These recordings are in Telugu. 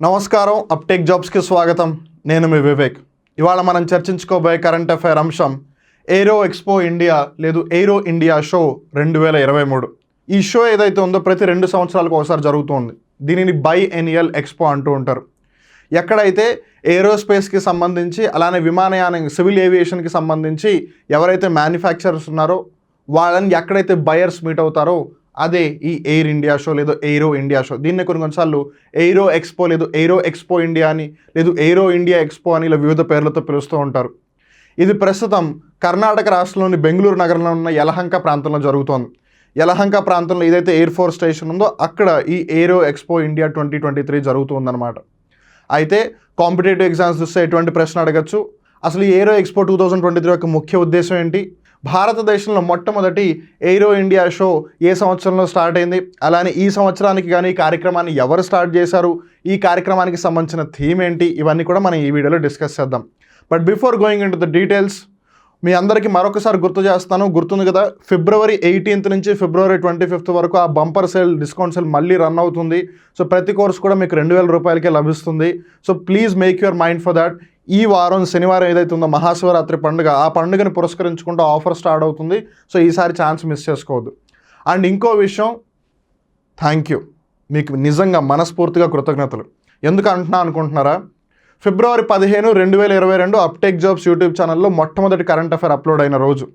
నమస్కారం, అప్టేక్ జాబ్స్కి స్వాగతం. నేను మీ వివేక్. ఇవాళ మనం చర్చించుకోబోయే కరెంట్ అఫైర్ అంశం ఏరో ఎక్స్పో ఇండియా లేదు ఎయిరో ఇండియా షో 2023. ఈ షో ఏదైతే ఉందో ప్రతి 2 సంవత్సరాలకు ఒకసారి జరుగుతుంది. దీనిని బైఎనియల్ ఎక్స్పో అంటూ ఉంటారు. ఎక్కడైతే ఏరోస్పేస్కి సంబంధించి అలానే విమానయానం సివిల్ ఏవియేషన్కి సంబంధించి ఎవరైతే మ్యానుఫ్యాక్చరర్స్ ఉన్నారో వాళ్ళని ఎక్కడైతే బయర్స్ మీట్ అవుతారో అదే ఈ ఎయిర్ ఇండియా షో లేదు ఎయిరో ఇండియా షో. దీన్ని కొన్నిసార్లు ఎయిరో ఎక్స్పో లేదు ఎయిరో ఎక్స్పో ఇండియా అని లేదు ఎయిరో ఇండియా ఎక్స్పో అని ఇలా వివిధ పేర్లతో పిలుస్తూ ఉంటారు. ఇది ప్రస్తుతం కర్ణాటక రాష్ట్రంలోని బెంగళూరు నగరంలో ఉన్న యలహంక ప్రాంతంలో జరుగుతోంది. యలహంక ప్రాంతంలో ఏదైతే ఎయిర్ ఫోర్స్ స్టేషన్ ఉందో అక్కడ ఈ ఎయిరో ఎక్స్పో ఇండియా 2023 జరుగుతుందన్నమాట. అయితే కాంపిటేటివ్ ఎగ్జామ్స్ చూస్తే ఎటువంటి ప్రశ్న అడగచ్చు, అసలు ఈ ఎయిరో ఎక్స్పో 2023 యొక్క ముఖ్య ఉద్దేశం ఏంటి, భారతదేశంలో మొట్టమొదటి ఎయిరో ఇండియా షో ఏ సంవత్సరంలో స్టార్ట్ అయింది, అలానే ఈ సంవత్సరానికి కానీ ఈ కార్యక్రమాన్ని ఎవరు స్టార్ట్ చేశారు, ఈ కార్యక్రమానికి సంబంధించిన థీమ్ ఏంటి, ఇవన్నీ కూడా మనం ఈ వీడియోలో డిస్కస్ చేద్దాం. But before going in to the details మీ అందరికీ మరొకసారి గుర్తు చేస్తాను. గుర్తుంది కదా, February 18th నుంచి February 25th వరకు ఆ బంపర్ సేల్ డిస్కౌంట్ సేల్ మళ్ళీ రన్ అవుతుంది. సో ప్రతి కోర్స్ కూడా మీకు 2000 రూపాయలకే లభిస్తుంది. So please make your mind for that. ఈ వారం శనివారం ఏదైతే ఉందో మహాశివరాత్రి పండుగ, ఆ పండుగను పురస్కరించుకుంటూ ఆఫర్ స్టార్ట్ అవుతుంది. సో ఈసారి ఛాన్స్ మిస్ చేసుకోవద్దు. అండ్ ఇంకో విషయం, థ్యాంక్ యూ, మీకు నిజంగా మనస్ఫూర్తిగా కృతజ్ఞతలు. ఎందుకు అంటున్నా అనుకుంటున్నారా, February 15, 2022 అప్టేక్ జాబ్స్ యూట్యూబ్ ఛానల్లో మొట్టమొదటి కరెంట్ అఫైర్ అప్లోడ్ అయిన రోజు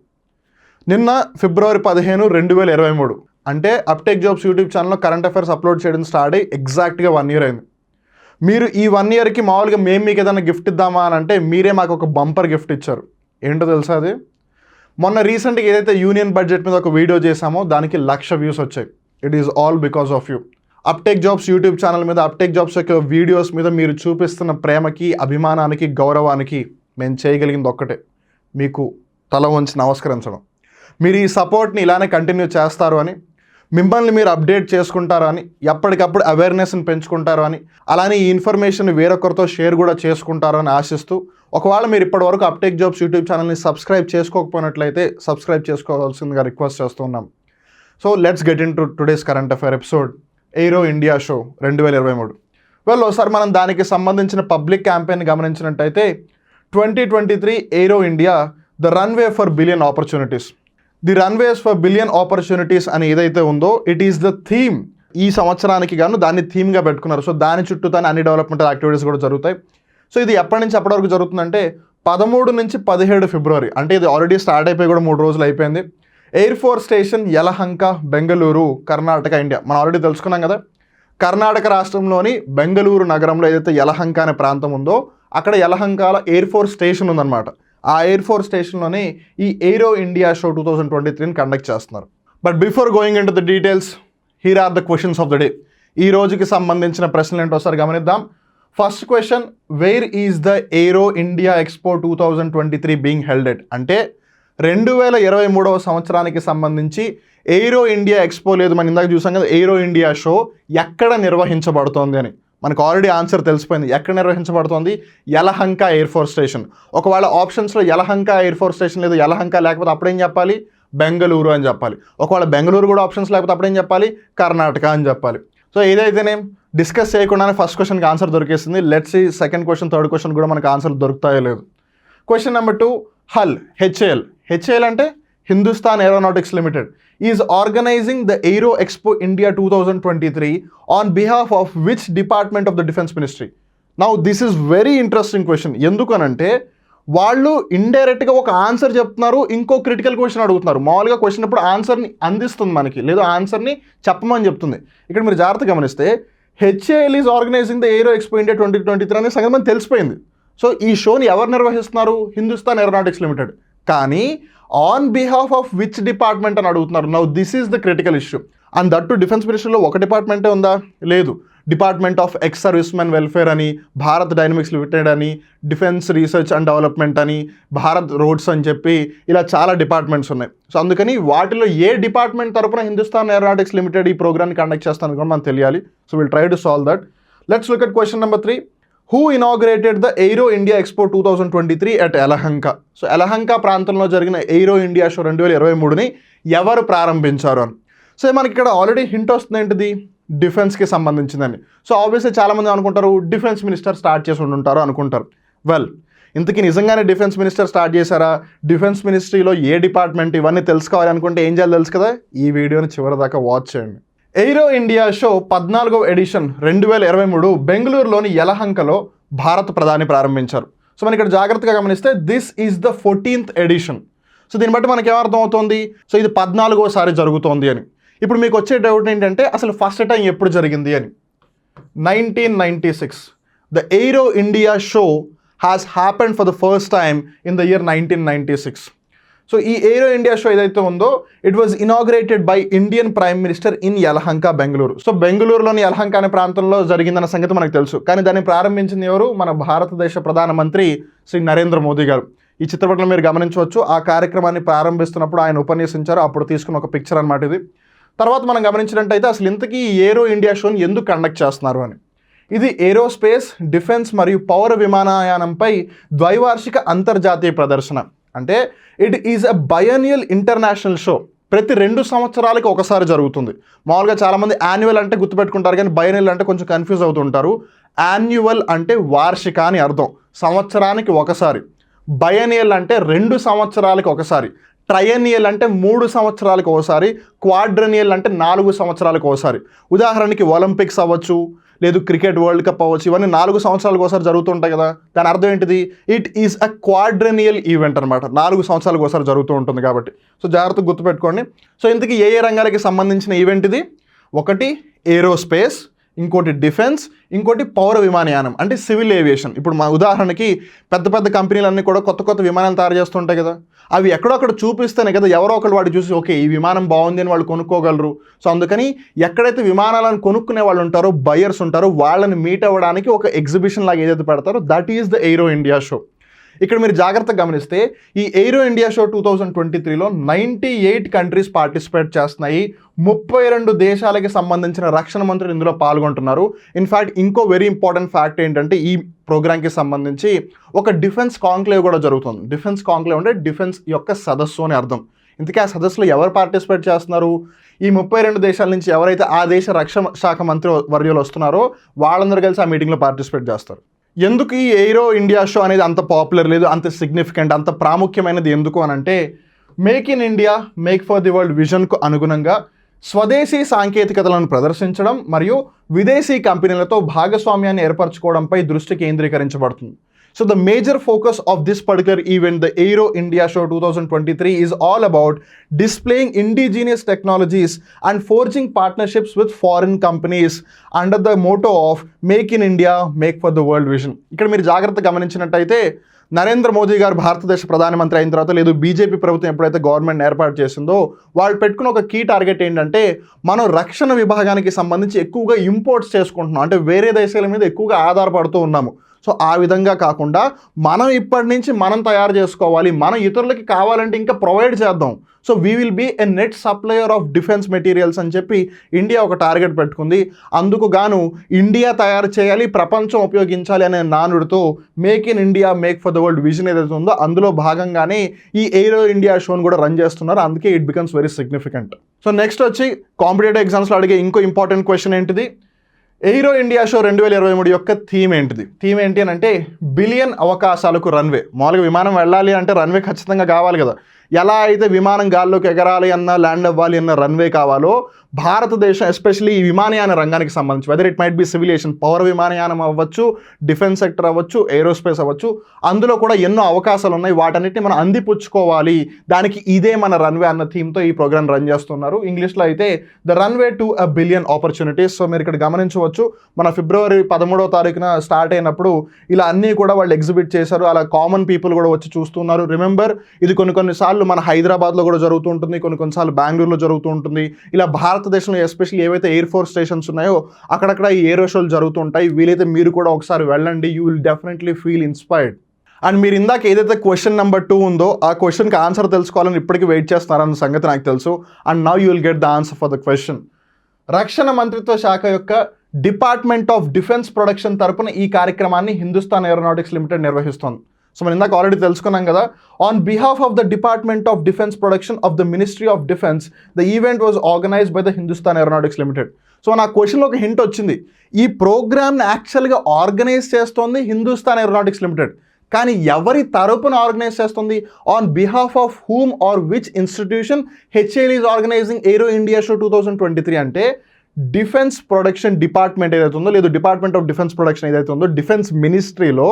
నిన్న February 15, 2023. అంటే అప్టేక్ జాబ్స్ యూట్యూబ్ ఛానల్లో కరెంట్ అఫైర్స్ అప్లోడ్ చేయడం స్టార్ట్ అయ్యి ఎగ్జాక్ట్గా 1 year అయింది. మీరు ఈ 1 yearకి మామూలుగా మేము మీకు ఏదైనా గిఫ్ట్ ఇద్దామా అని అంటే మీరే మాకు ఒక బంపర్ గిఫ్ట్ ఇచ్చారు. ఏంటో తెలుసా అది? మొన్న రీసెంట్గా ఏదైతే యూనియన్ బడ్జెట్ మీద ఒక వీడియో చేశామో దానికి 1,00,000 వ్యూస్ వచ్చాయి. It is all because of you. Uptake jobs YouTube channel మీద అప్టేక్ జాబ్స్ యొక్క వీడియోస్ మీద మీరు చూపిస్తున్న ప్రేమకి, అభిమానానికి, గౌరవానికి మేము చేయగలిగింది ఒక్కటే, మీకు తల వంచి నమస్కరించడం. మీరు ఈ సపోర్ట్ని ఇలానే కంటిన్యూ చేస్తారు అని, మిమ్మల్ని మీరు అప్డేట్ చేసుకుంటారు అని, ఎప్పటికప్పుడు అవేర్నెస్ని పెంచుకుంటారు అని, అలానే ఈ ఇన్ఫర్మేషన్ వేరొకరితో షేర్ కూడా చేసుకుంటారు అని ఆశిస్తూ, ఒకవేళ మీరు ఇప్పటివరకు అప్టేక్ జాబ్స్ యూట్యూబ్ ఛానల్ని సబ్స్క్రైబ్ చేసుకోకపోయినట్లయితే సబ్స్క్రైబ్ చేసుకోవాల్సిందిగా రిక్వెస్ట్ చేస్తున్నాం. So let's get in to today's current affair episode aero India show 2023. ఒకసారి మనం దానికి సంబంధించిన పబ్లిక్ క్యాంపెయిన్ గమనించినట్టయితే 2023 aero India the runway for billion opportunities. The runways for billion opportunities అని ఏదైతే ఉందో ఇట్ ఈస్ ద థీమ్. ఈ సంవత్సరానికి గాను దాన్ని థీమ్గా పెట్టుకున్నారు. సో దాని చుట్టూతానే అన్ని డెవలప్మెంటల్ యాక్టివిటీస్ కూడా జరుగుతాయి. సో ఇది ఎప్పటి నుంచి ఎప్పటి వరకు జరుగుతుందంటే 13 నుంచి 17 February, అంటే ఇది ఆల్రెడీ స్టార్ట్ అయిపోయి కూడా 3 రోజులు అయిపోయింది. Air force station Yelahanka, Bengaluru, Karnataka, India. మనం ఆల్రెడీ తెలుసుకున్నాం కదా, కర్ణాటక రాష్ట్రంలోని బెంగళూరు నగరంలో ఏదైతే యలహంక అనే ప్రాంతం ఉందో అక్కడ యలహంకలో ఎయిర్ ఫోర్స్ స్టేషన్ ఉందన్నమాట. ఆ ఎయిర్ ఫోర్స్ స్టేషన్లోనే ఈ ఎయిరో ఇండియా షో 2023ని కండక్ట్ చేస్తున్నారు. But before going in to the details, here are the questions of the day. ఈ రోజుకి సంబంధించిన ప్రశ్నలు ఏంటో ఒకసారి గమనిద్దాం. First question, where is the aero India expo 2023 being held at? అంటే 2023 సంవత్సరానికి సంబంధించి ఎయిరో ఇండియా ఎక్స్పో లేదు, మనం ఇందాక చూసాం కదా ఎయిరో ఇండియా షో ఎక్కడ నిర్వహించబడుతోంది అని. మనకు ఆల్రెడీ ఆన్సర్ తెలిసిపోయింది. ఎక్కడ నిర్వహించబడుతోంది? Yelahanka air force station. ఒకవేళ ఆప్షన్స్లో యలహంక ఎయిర్ ఫోర్స్ స్టేషన్ లేదు, యలహంక లేకపోతే అప్పుడేం చెప్పాలి? బెంగళూరు అని చెప్పాలి. ఒకవేళ బెంగళూరు కూడా ఆప్షన్స్ లేకపోతే అప్పుడేం చెప్పాలి? కర్ణాటక అని చెప్పాలి. సో ఏదైతేనే డిస్కస్ చేయకుండానే ఫస్ట్ క్వశ్చన్కి ఆన్సర్ దొరికేసింది. Let's see second question, third question కూడా మనకు ఆన్సర్ దొరుకుతాయో లేదు. క్వశ్చన్ నెంబర్ 2, హల్ హెచ్ఏఎల్ అంటే Hindustan aeronautics limited is organising the aero expo India 2023 on behalf of which department of the defence ministry? Now this is very interesting question. ఎందుకనంటే వాళ్ళు ఇండైరెక్ట్గా ఒక ఆన్సర్ చెప్తున్నారు, ఇంకో క్రిటికల్ క్వశ్చన్ అడుగుతున్నారు. మామూలుగా క్వశ్చన్ ఇప్పుడు ఆన్సర్ని అందిస్తుంది మనకి, లేదా ఆన్సర్ని చెప్పమని చెప్తుంది. ఇక్కడ మీరు జాగ్రత్తగా గమనిస్తే HAL is organising the aero expo India 2023 అనే సంగతి మనకు తెలిసిపోయింది. సో ఈ షోని ఎవరు నిర్వహిస్తున్నారు? Hindustan aeronautics Limited. కానీ on behalf of which department అని అడుగుతున్నారు. Now this is the critical issue. And that to defence మినిస్ట్రీలో ఒక డిపార్ట్మెంటే ఉందా? లేదు. Department of ex service men welfare అని, భారత్ డైనమిక్స్ లిమిటెడ్ అని, డిఫెన్స్ రీసెర్చ్ అండ్ డెవలప్మెంట్ అని, భారత్ రోడ్స్ అని చెప్పి ఇలా చాలా డిపార్ట్మెంట్స్ ఉన్నాయి. సో అందుకని వాటిలో ఏ డిపార్ట్మెంట్ తరపున హిందుస్థాన్ ఏరోనాటిక్స్ లిమిటెడ్ ఈ ప్రోగ్రామ్ని కండక్ట్ చేస్తాను కూడా మనకు తెలియాలి. So will try to solve that. Let's look at question number 3. Who inaugurated the aero India expo 2023 at Yelahanka? So Yelahanka ప్రాంతంలో జరిగిన ఎయిరో ఇండియా షో 2023ని ఎవరు ప్రారంభించారు అని. సో మనకి ఇక్కడ ఆల్రెడీ హింట్ వస్తుంది ఏంటిది? డిఫెన్స్కి సంబంధించిందని. సో ఆబ్వియస్లీ చాలామంది అనుకుంటారు డిఫెన్స్ మినిస్టర్ స్టార్ట్ చేసి ఉంటారు అనుకుంటారు. వెల్, ఇంతకీ నిజంగానే డిఫెన్స్ మినిస్టర్ స్టార్ట్ చేశారా, డిఫెన్స్ మినిస్ట్రీలో ఏ డిపార్ట్మెంట్, ఇవన్నీ తెలుసుకోవాలి అనుకుంటే ఏం చేయాలి తెలుసు కదా, ఈ వీడియోని చివరి దాకా వాచ్ చేయండి. ఎయిరో ఇండియా షో 14వ ఎడిషన్ 2023 బెంగళూరులోని యలహంకలో భారత ప్రధాని ప్రారంభించారు. సో మనం ఇక్కడ జాగ్రత్తగా గమనిస్తే this is the 14th edition. So దీన్ని బట్టి మనకి ఏమర్థం అవుతుంది, సో ఇది 14వసారి జరుగుతోంది అని. ఇప్పుడు మీకు వచ్చే డౌట్ ఏంటంటే అసలు ఫస్ట్ టైం ఎప్పుడు జరిగింది అని. 1996 the aero India show has happened for the first time in the year 1996. So ఈ ఎయిరో ఇండియా షో ఏదైతే ఉందో it was inaugurated by Indian prime minister in Yelahanka, Bengaluru. So బెంగళూరులోని యలహంక అనే ప్రాంతంలో జరిగిందన్న సంగతి మనకు తెలుసు. కానీ దాన్ని ప్రారంభించింది ఎవరు, మన భారతదేశ ప్రధానమంత్రి శ్రీ నరేంద్ర మోదీ గారు. ఈ చిత్రపటంలో మీరు గమనించవచ్చు, ఆ కార్యక్రమాన్ని ప్రారంభిస్తున్నప్పుడు ఆయన ఉపన్యసించారు, అప్పుడు తీసుకున్న ఒక పిక్చర్ అనమాట ఇది. తర్వాత మనం గమనించినట్టయితే అసలు ఇంతకీ ఈ ఎయిరో ఇండియా షోని ఎందుకు కండక్ట్ చేస్తున్నారు అని. ఇది ఏరోస్పేస్, డిఫెన్స్ మరియు పౌర విమానయానంపై ద్వైవార్షిక అంతర్జాతీయ ప్రదర్శన. అంటే it is a biennial international show. ప్రతి 2 సంవత్సరాలకి ఒకసారి జరుగుతుంది. మామూలుగా చాలామంది యాన్యువల్ అంటే గుర్తుపెట్టుకుంటారు, కానీ బయనియల్ అంటే కొంచెం కన్ఫ్యూజ్ అవుతుంటారు. యాన్యువల్ అంటే వార్షిక అని అర్థం, సంవత్సరానికి ఒకసారి. బయనియల్ అంటే 2 సంవత్సరాలకి ఒకసారి. ట్రయనియల్ అంటే 3 సంవత్సరాలకు ఒకసారి. క్వాడ్రనియల్ అంటే 4 సంవత్సరాలకు ఒకసారి. ఉదాహరణకి ఒలింపిక్స్ అవ్వచ్చు, లేదు క్రికెట్ వరల్డ్ కప్ అవ్వచ్చు, ఇవన్నీ 4 సంవత్సరాలకు ఒకసారి జరుగుతుంటాయి కదా. దాని అర్థం ఏంటిది, ఇట్ ఈస్ అ క్వాడ్రనియల్ ఈవెంట్ అనమాట. 4 సంవత్సరాలకు ఒకసారి జరుగుతూ ఉంటుంది కాబట్టి. సో జాగ్రత్తగా గుర్తుపెట్టుకోండి. సో ఇంతకీ ఏ రంగాలకి సంబంధించిన ఈవెంట్ ఇది, ఒకటి ఏరోస్పేస్, ఇంకోటి డిఫెన్స్, ఇంకోటి పౌర విమానయానం అంటే సివిల్ ఏవియేషన్. ఇప్పుడు మా ఉదాహరణకి పెద్ద పెద్ద కంపెనీలన్నీ కూడా కొత్త కొత్త విమానాలు తయారు చేస్తుంటాయి కదా, అవి ఎక్కడొక్కడ చూపిస్తేనే కదా ఎవరో ఒకరు వాడు చూసి ఓకే ఈ విమానం బాగుంది అని వాళ్ళు కొనుక్కోగలరు. సో అందుకని ఎక్కడైతే విమానాలను కొనుక్కునే వాళ్ళు ఉంటారో, బయర్స్ ఉంటారో, వాళ్ళని మీట్ అవ్వడానికి ఒక ఎగ్జిబిషన్ లాగా ఏదైతే పెడతారో that is the aero India show. ఇక్కడ మీరు జాగ్రత్తగా గమనిస్తే ఈ ఎయిరో ఇండియా షో 2023లో 98 కంట్రీస్ పార్టిసిపేట్ చేస్తున్నాయి. 32 దేశాలకి సంబంధించిన రక్షణ మంత్రులు ఇందులో పాల్గొంటున్నారు. ఇన్ఫ్యాక్ట్ ఇంకో వెరీ ఇంపార్టెంట్ ఫ్యాక్ట్ ఏంటంటే ఈ ప్రోగ్రామ్కి సంబంధించి ఒక డిఫెన్స్ కాంక్లేవ్ కూడా జరుగుతుంది. డిఫెన్స్ కాంక్లేవ్ అంటే డిఫెన్స్ యొక్క సదస్సు అని అర్థం. ఇంతకీ ఆ సదస్సులో ఎవరు పార్టిసిపేట్ చేస్తున్నారు, ఈ 32 దేశాల నుంచి ఎవరైతే ఆ దేశ రక్షణ శాఖ మంత్రి వర్యులు వస్తున్నారో వాళ్ళందరూ కలిసి ఆ మీటింగ్లో పార్టిసిపేట్ చేస్తారు. ఎందుకు ఈ ఎయిరో ఇండియా షో అనేది అంత పాపులర్, లేదు అంత సిగ్నిఫికెంట్, అంత ప్రాముఖ్యమైనది ఎందుకు అని అంటే, make in India make for the world విజన్కు అనుగుణంగా స్వదేశీ సాంకేతికతలను ప్రదర్శించడం మరియు విదేశీ కంపెనీలతో భాగస్వామ్యాన్ని ఏర్పరచుకోవడంపై దృష్టి కేంద్రీకరించబడుతుంది. So the major focus of this particular event, the Aero India Show 2023, is all about displaying indigenous technologies and forging partnerships with foreign companies under the motto of Make in India, Make for the World Vision. ఇక్కడ మీరు జాగ్రత్తగా గమనించినట్టయితే నరేంద్ర మోదీ గారు భారతదేశ ప్రధానమంత్రి అయిన తర్వాత, లేదు బీజేపీ ప్రభుత్వం ఎప్పుడైతే గవర్నమెంట్ ఏర్పాటు చేసిందో వాళ్ళు పెట్టుకున్న ఒక కీ టార్గెట్ ఏంటంటే మనం రక్షణ విభాగానికి సంబంధించి ఎక్కువగా ఇంపోర్ట్స్ చేసుకుంటున్నాం, అంటే వేరే దేశాల మీద ఎక్కువగా ఆధారపడుతూ ఉన్నాము. సో ఆ విధంగా కాకుండా మనం ఇప్పటి నుంచి మనం తయారు చేసుకోవాలి, మనం ఇతరులకి కావాలంటే ఇంకా ప్రొవైడ్ చేద్దాం. So we will be a net supplier of defence materials అని చెప్పి ఇండియా ఒక టార్గెట్ పెట్టుకుంది. అందుకు గాను ఇండియా తయారు చేయాలి, ప్రపంచం ఉపయోగించాలి అనే నానుడితో make in India make for the world vision ఏదైతే ఉందో అందులో భాగంగానే ఈ ఎయిరో ఇండియా షోని కూడా రన్ చేస్తున్నారు. అందుకే it becomes very significant. So next వచ్చి కాంపిటేటివ్ ఎగ్జామ్స్లో అడిగే ఇంకో ఇంపార్టెంట్ క్వశ్చన్ ఏంటిది, ఎయిరో ఇండియా షో 2023 యొక్క థీమ్ ఏంటిది. థీమ్ ఏంటి అని అంటే బిలియన్ అవకాశాలకు రన్వే. మామూలుగా విమానం వెళ్ళాలి అంటే రన్వే ఖచ్చితంగా కావాలి కదా. ఎలా అయితే విమానం గాల్లోకి ఎగరాలి అన్న, ల్యాండ్ అవ్వాలి అన్న రన్వే కావాలో, భారతదేశం ఎస్పెషల్లీ ఈ విమానయాన రంగానికి సంబంధించి వెదర్ ఇట్ మైట్ బి సివిలియేషన్, పౌర విమానయానం అవ్వచ్చు, డిఫెన్స్ సెక్టర్ అవ్వచ్చు, ఏరోస్పేస్ అవ్వచ్చు, అందులో కూడా ఎన్నో అవకాశాలు ఉన్నాయి. వాటన్నిటిని మనం అందిపుచ్చుకోవాలి, దానికి ఇదే మన రన్వే అన్న థీమ్తో ఈ ప్రోగ్రామ్ రన్ చేస్తున్నారు. ఇంగ్లీష్లో అయితే the runway to a billion opportunities. So మీరు ఇక్కడ గమనించవచ్చు, మన ఫిబ్రవరి 13వ తారీఖున స్టార్ట్ అయినప్పుడు ఇలా అన్నీ కూడా వాళ్ళు ఎగ్జిబిట్ చేశారు. అలా కామన్ పీపుల్ కూడా వచ్చి చూస్తున్నారు. రిమెంబర్, ఇది కొన్నిసార్లు మన హైదరాబాద్లో కూడా జరుగుతూ ఉంటుంది, కొన్నిసార్లు బెంగళూరులో జరుగుతూ ఉంటుంది. ఇలా భారతదేశంలో ఎస్పెషల్లీ ఏవైతే ఎయిర్ ఫోర్స్ స్టేషన్స్ ఉన్నాయో అక్కడక్కడ ఈ ఏరో షోలు జరుగుతూ ఉంటాయి. వీలైతే మీరు కూడా ఒకసారి వెళ్ళండి, you will definitely feel inspired. And మీరు ఇందాక ఏదైతే క్వశ్చన్ నెంబర్ 2 ఉందో ఆ క్వశ్చన్కి ఆన్సర్ తెలుసుకోవాలని ఇప్పటికీ వెయిట్ చేస్తున్నారన్న సంగతి నాకు తెలుసు. And now you will get the answer for the question. రక్షణ మంత్రిత్వ శాఖ యొక్క డిపార్ట్మెంట్ ఆఫ్ డిఫెన్స్ ప్రొడక్షన్ తరపున ఈ కార్యక్రమాన్ని హిందుస్థాన్ ఏరోనాటిక్స్ లిమిటెడ్ నిర్వహిస్తోంది. సో మనం ఇందాక ఆల్రెడీ తెలుసుకున్నాం కదా. On behalf of the department of defence production of the ministry of defence the event was organised by the Hindustan aeronautics limited. So నా క్వశ్చన్లో ఒక హింట్ వచ్చింది. ఈ ప్రోగ్రామ్ని యాక్చువల్గా ఆర్గనైజ్ చేస్తోంది హిందుస్థాన్ ఏరోనాటిక్స్ లిమిటెడ్, కానీ ఎవరి తరపున ఆర్గనైజ్ చేస్తుంది? On behalf of whom or which institution HAL is organising aero India show 2023 అంటే డిఫెన్స్ ప్రొడక్షన్ డిపార్ట్మెంట్ ఏదైతే ఉందో, లేదు డిపార్ట్మెంట్ ఆఫ్ డిఫెన్స్ ప్రొడక్షన్ ఏదైతే ఉందో డిఫెన్స్ మినిస్ట్రీలో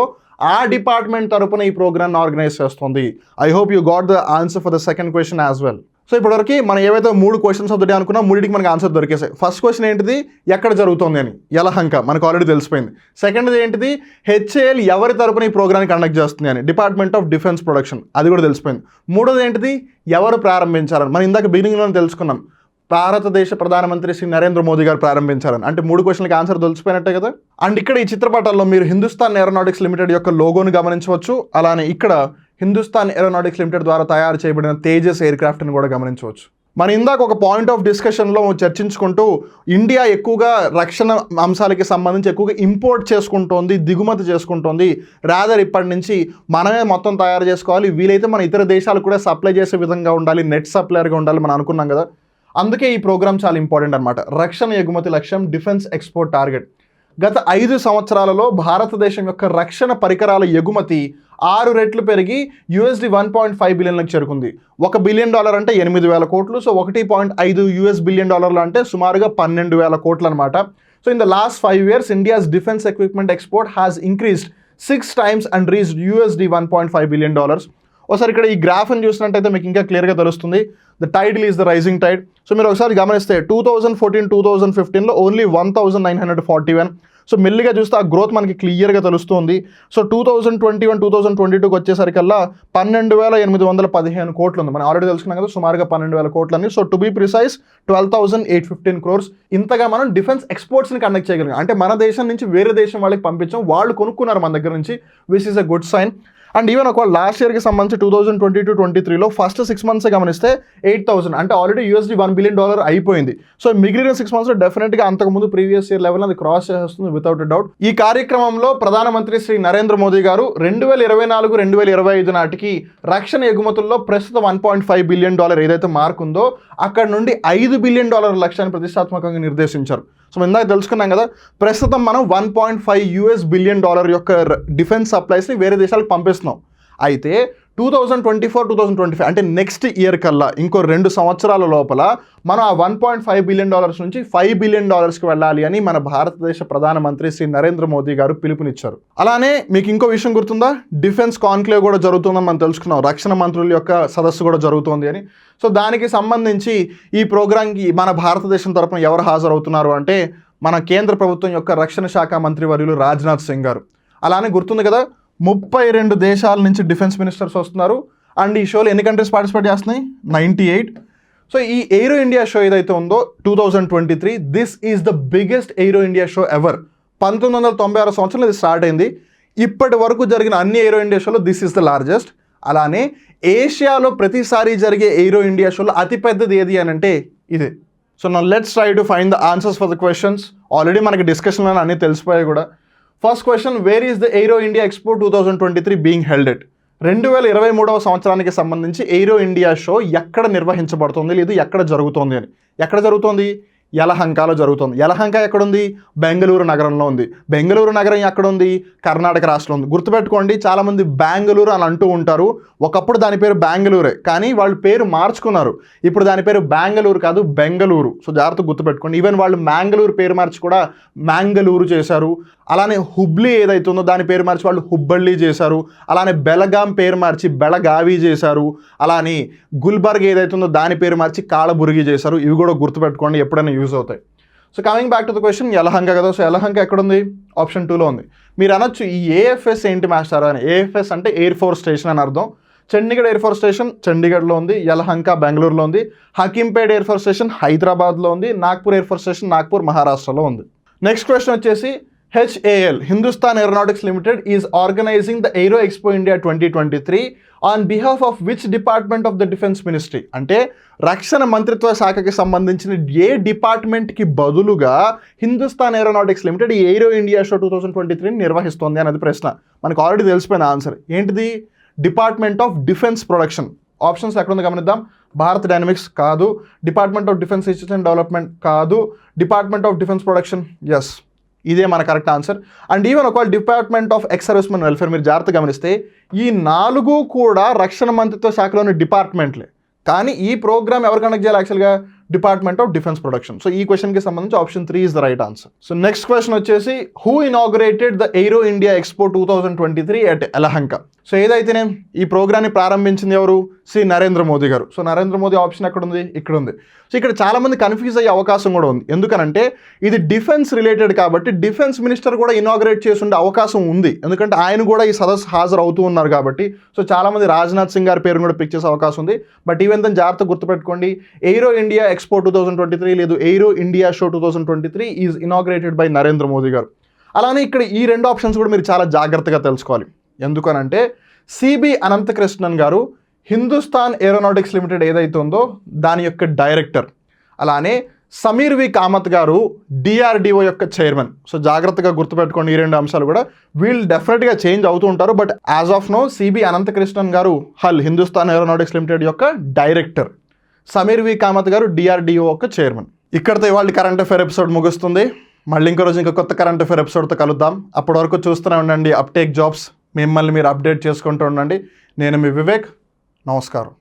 ఆ డిపార్ట్మెంట్ తరపున ఈ ప్రోగ్రామ్ని ఆర్గనైజ్ చేస్తుంది. I hope you got the answer for the second question as well. So ఇప్పటివరకు మనం ఏవైతే 3 క్వశ్చన్స్ ఆఫ్ ద డే అనుకున్నా, 3టికి మనకు ఆన్సర్ దొరికేసాయి. ఫస్ట్ క్వశ్చన్ ఏంటిది? ఎక్కడ జరుగుతుంది అని, యలహంక, మనకు ఆల్రెడీ తెలిసిపోయింది. సెకండ్ది ఏంటిది? హెచ్ఏఎల్ ఎవరి తరపున ఈ ప్రోగ్రామ్ని కండక్ట్ చేస్తుంది అని, డిపార్ట్మెంట్ ఆఫ్ డిఫెన్స్ ప్రొడక్షన్, అది కూడా తెలిసిపోయింది. మూడోది ఏంటిది? ఎవరు ప్రారంభించారని, మనం ఇందాక బిగినింగ్లోనే తెలుసుకున్నాం. భారతదేశ ప్రధానమంత్రి శ్రీ నరేంద్ర మోదీ గారు ప్రారంభించారని. అంటే 3 క్వశ్చన్లకి ఆన్సర్ తెలిసిపోయినట్టే కదా. అండ్ ఇక్కడ ఈ చిత్రపటాల్లో మీరు హిందుస్థాన్ ఏరోనాటిక్స్ లిమిటెడ్ యొక్క లోగోను గమనించవచ్చు. అలానే ఇక్కడ హిందుస్థాన్ ఏరోనాటిక్స్ లిమిటెడ్ ద్వారా తయారు చేయబడిన తేజస్ ఎయిర్ క్రాఫ్ట్ని కూడా గమనించవచ్చు. మనం ఇందాక ఒక పాయింట్ ఆఫ్ డిస్కషన్లో చర్చించుకుంటూ ఇండియా ఎక్కువగా రక్షణ అంశాలకి సంబంధించి ఎక్కువగా ఇంపోర్ట్ చేసుకుంటోంది, దిగుమతి చేసుకుంటోంది. రాదర్ ఇప్పటి నుంచి మనమే మొత్తం తయారు చేసుకోవాలి, వీలైతే మన ఇతర దేశాలకు కూడా సప్లై చేసే విధంగా ఉండాలి, నెట్ సప్లయర్గా ఉండాలి మనం అనుకున్నాం కదా. అందుకే ఈ ప్రోగ్రామ్ చాలా ఇంపార్టెంట్ అనమాట. రక్షణ ఎగుమతి లక్ష్యం, డిఫెన్స్ ఎక్స్పోర్ట్ టార్గెట్. గత 5 సంవత్సరాలలో భారతదేశం యొక్క రక్షణ పరికరాల ఎగుమతి 6 రెట్లు పెరిగి $1.5 బిలియన్లకు చేరుకుంది. $1 బిలియన్ అంటే 8,000 కోట్లు. సో $1.5 బిలియన్ అంటే సుమారుగా 12,000 కోట్లు అనమాట. So in the last 5 years India's defence equipment export has increased 6 times and reached $1.5 billion. ఒకసారి ఇక్కడ ఈ గ్రాఫ్ని చూసినట్టయితే మీకు ఇంకా క్లియర్గా తెలుస్తుంది. The tidal is the rising tide. So మీరు ఒకసారి గమనిస్తే 2014-2015లో ఓన్లీ 1,941. సో మెల్లిగా చూస్తే ఆ గ్రోత్ మనకి క్లియర్గా తెలుస్తుంది. సో 2021-2022కి వచ్చేసరికల్లా 12,815 కోట్లు ఉంది. మనం ఆల్రెడీ తెలుసుకున్నాం కదా సుమారుగా 12,000 కోట్లని. So to be precise 12,815 crores. ఇంతగా మనం డిఫెన్స్ ఎక్స్పోర్ట్స్ని కండక్ట్ చేయగలిగాం. అంటే మన దేశం నుంచి వేరే దేశం వాళ్ళకి పంపించాం, వాళ్ళు కొనుక్కున్నారు మన దగ్గర నుంచి, which is a good sign. And even ఒకవేళ లాస్ట్ ఇయర్కి సంబంధించి 2022-23లో ఫస్ట్ 6 months గమనిస్తే 8,000 అంటే ఆల్రెడీ $1 బిలియన్ అయిపోయింది. సో మిగిలిన 6 monthsలో డెఫినెట్గా అంతకుముందు ప్రీవియస్ ఇయర్ లెవెల్ అది క్రాస్ చేస్తుంది వితౌట్ ఎ డౌట్. ఈ కార్యక్రమంలో ప్రధానమంత్రి శ్రీ నరేంద్ర మోదీ గారు 2024-2025 నాటికి రక్షణ ఎగుమతుల్లో ప్రస్తుతం $1.5 బిలియన్ ఏదైతే మార్క్ ఉందో అక్కడ నుండి $5 బిలియన్ లక్ష్యాన్ని ప్రతిష్టాత్మకంగా నిర్దేశించారు. సో ఇందాక తెలుసుకున్నాం కదా, ప్రస్తుతం మనం $1.5 బిలియన్ యొక్క డిఫెన్స్ సప్లైస్ని వేరే దేశాలకు పంపిస్తున్నాం. అయితే 2024-2025 అంటే నెక్స్ట్ ఇయర్ కల్లా ఇంకో 2 సంవత్సరాల లోపల మనం ఆ $1.5 బిలియన్ నుంచి $5 బిలియన్ వెళ్ళాలి అని మన భారతదేశ ప్రధానమంత్రి శ్రీ నరేంద్ర మోదీ గారు పిలుపునిచ్చారు. అలానే మీకు ఇంకో విషయం గుర్తుందా, డిఫెన్స్ కాన్క్లేవ్ కూడా జరుగుతుందని మనం తెలుసుకున్నాం. రక్షణ మంత్రుల యొక్క సదస్సు కూడా జరుగుతోంది అని. సో దానికి సంబంధించి ఈ ప్రోగ్రాంకి మన భారతదేశం తరపున ఎవరు హాజరవుతున్నారు అంటే మన కేంద్ర ప్రభుత్వం యొక్క రక్షణ శాఖ మంత్రి వర్యులు రాజ్నాథ్ సింగ్ గారు. అలానే గుర్తుంది కదా 32 దేశాల నుంచి డిఫెన్స్ మినిస్టర్స్ వస్తున్నారు. అండ్ ఈ షోలో ఎన్ని కంట్రీస్ పార్టిసిపేట్ చేస్తున్నాయి? 98. సో ఈ ఎయిరో ఇండియా షో ఏదైతే ఉందో 2023, this is the biggest aero India show ever. 1996 సంవత్సరంలో ఇది స్టార్ట్ అయింది. ఇప్పటి వరకు జరిగిన అన్ని ఎయిరో ఇండియా షోలో దిస్ ఈజ్ ద లార్జెస్ట్. అలానే ఏషియాలో ప్రతిసారి జరిగే ఎయిరో ఇండియా షోలో అతిపెద్దది ఏది అని అంటే ఇదే. సో నా let's try to find the answers for the questions. Already మనకి డిస్కషన్లో అన్నీ తెలిసిపోయాయి కూడా. First question, where is the aero India expo 2023 being held at? 2023వ సంవత్సరానికి సంబంధించి ఎయిరో ఇండియా షో ఎక్కడ నిర్వహించబడుతుంది, లేదు ఎక్కడ జరుగుతుంది అని. ఎక్కడ జరుగుతుంది? యలహంకలో జరుగుతుంది. యలహంక ఎక్కడుంది? బెంగళూరు నగరంలో ఉంది. బెంగళూరు నగరం ఎక్కడుంది? కర్ణాటక రాష్ట్రంలో ఉంది. గుర్తుపెట్టుకోండి, చాలామంది బెంగళూరు అని అంటూ ఉంటారు. ఒకప్పుడు దాని పేరు బెంగళూరే, కానీ వాళ్ళు పేరు మార్చుకున్నారు. ఇప్పుడు దాని పేరు బెంగళూరు కాదు, బెంగళూరు. సో జాగ్రత్తగా గుర్తుపెట్టుకోండి. ఈవెన్ వాళ్ళు మ్యాంగళూరు పేరు మార్చి కూడా మ్యాంగళూరు చేశారు. అలానే హుబ్లీ ఏదైతే ఉందో దాని పేరు మార్చి వాళ్ళు హుబ్బళ్ళి చేశారు. అలానే బెలగాం పేరు మార్చి బెళగావి చేశారు. అలానే గుల్బర్గ్ ఏదైతే ఉందో దాని పేరు మార్చి కాళబుర్గి చేశారు. ఇవి కూడా గుర్తుపెట్టుకోండి, ఎప్పుడైనా యూజ్ అవుతాయి. So coming back to the question, Yelahanka కదా. సో యలహంక ఎక్కడుంది? ఆప్షన్ 2లో ఉంది. మీరు అనొచ్చు ఈ ఏఎఫ్ఎస్ ఏంటి మాస్టర్ అని. ఏఎఫ్ఎస్ అంటే ఎయిర్ ఫోర్స్ స్టేషన్ అని అర్థం. చండీగఢ్ ఎయిర్ ఫోర్స్ స్టేషన్ చండీగఢ్లో ఉంది. యలహంక బెంగళూరులో ఉంది. హకీంపేట్ ఎయిర్ ఫోర్స్ స్టేషన్ హైదరాబాద్లో ఉంది. Nagpur air force station Nagpur మహారాష్ట్రలో ఉంది. నెక్స్ట్ క్వశ్చన్ వచ్చేసి, HAL, Hindustan Aeronautics Limited, is organizing the Aero Expo India 2023 on behalf of which department of the Defense Ministry? అంటే రక్షణ మంత్రిత్వ శాఖకి సంబంధించిన ఏ డిపార్ట్మెంట్కి బదులుగా హిందుస్థాన్ ఏరోనాటిక్స్ లిమిటెడ్ ఈ ఎయిరో ఇండియా షో 2023 నిర్వహిస్తోంది అనేది ప్రశ్న. మనకు ఆల్రెడీ తెలిసిపోయిన ఆన్సర్ ఏంటిది? Department of defence production. Options ఎక్కడ ఉంది గమనిద్దాం. భారత్ డైనమిక్స్ కాదు, department of defence research and development కాదు, department of defence production yes, ఇదే మన కరెక్ట్ ఆన్సర్. అండ్ ఈవెన్ ఒకవేళ department of ex servicemen welfare మీరు జాగ్రత్తగా గమనిస్తే ఈ 4 కూడా రక్షణ మంత్రిత్వ శాఖలోని డిపార్ట్మెంట్లే. కానీ ఈ ప్రోగ్రామ్ ఎవరు కండక్ట్ చేయాలి యాక్చువల్గా? Department of defence production. So ఈ క్వశ్చన్కి సంబంధించి option 3 is the right answer. So next question వచ్చేసి who inaugurated the aero India expo 2023 at Yelahanka? So ఏదైతేనే ఈ ప్రోగ్రామ్ని ప్రారంభించింది ఎవరు? శ్రీ నరేంద్ర మోదీ గారు. సో నరేంద్ర మోదీ ఆప్షన్ ఎక్కడ ఉంది? ఇక్కడ ఉంది. సో ఇక్కడ చాలామంది కన్ఫ్యూజ్ అయ్యే అవకాశం కూడా ఉంది. ఎందుకనంటే ఇది డిఫెన్స్ రిలేటెడ్ కాబట్టి డిఫెన్స్ మినిస్టర్ కూడా ఇనాగ్రేట్ చేసి ఉండే అవకాశం ఉంది. ఎందుకంటే ఆయన కూడా ఈ సదస్సు హాజరు అవుతూ ఉన్నారు కాబట్టి. సో చాలామంది రాజ్నాథ్ సింగ్ గారి పేరును కూడా పిక్ చేసే అవకాశం ఉంది. బట్ ఈవెన్ దాన్ని జాగ్రత్తగా గుర్తుపెట్టుకోండి, ఎయిరో ఇండియా ఎక్స్పో 2023 లేదు aero India show 2023 is inaugurated by Narendra Modi గారు. అలానే ఇక్కడ ఈ 2 ఆప్షన్స్ కూడా మీరు చాలా జాగ్రత్తగా తెలుసుకోవాలి. ఎందుకనంటే CB Anantakrishnan garu Hindustan aeronautics limited ఏదైతే ఉందో దాని యొక్క డైరెక్టర్. అలానే సమీర్ వి కామత్ గారు డిఆర్డిఓ యొక్క చైర్మన్. సో జాగ్రత్తగా గుర్తుపెట్టుకోండి ఈ 2 అంశాలు కూడా. వీళ్ళు డెఫినెట్గా చేంజ్ అవుతూ ఉంటారు. But as of now CB Anantakrishnan garu Hindustan aeronautics limited యొక్క director, Sameer V Kamath garu DRDO యొక్క చైర్మన్. ఇక్కడితో ఇవాళ కరెంట్ అఫైర్ ఎపిసోడ్ ముగుస్తుంది. మళ్ళీ ఇంకో రోజు ఇంకో కొత్త కరెంట్ అఫైర్ ఎపిసోడ్తో కలుద్దాం. అప్పటి వరకు చూస్తూనే ఉండండి అప్టేక్ జాబ్స్. మిమ్మల్ని మీరు అప్డేట్ చేసుకుంటూ ఉండండి. నేను మీ వివేక్. నమస్కారం.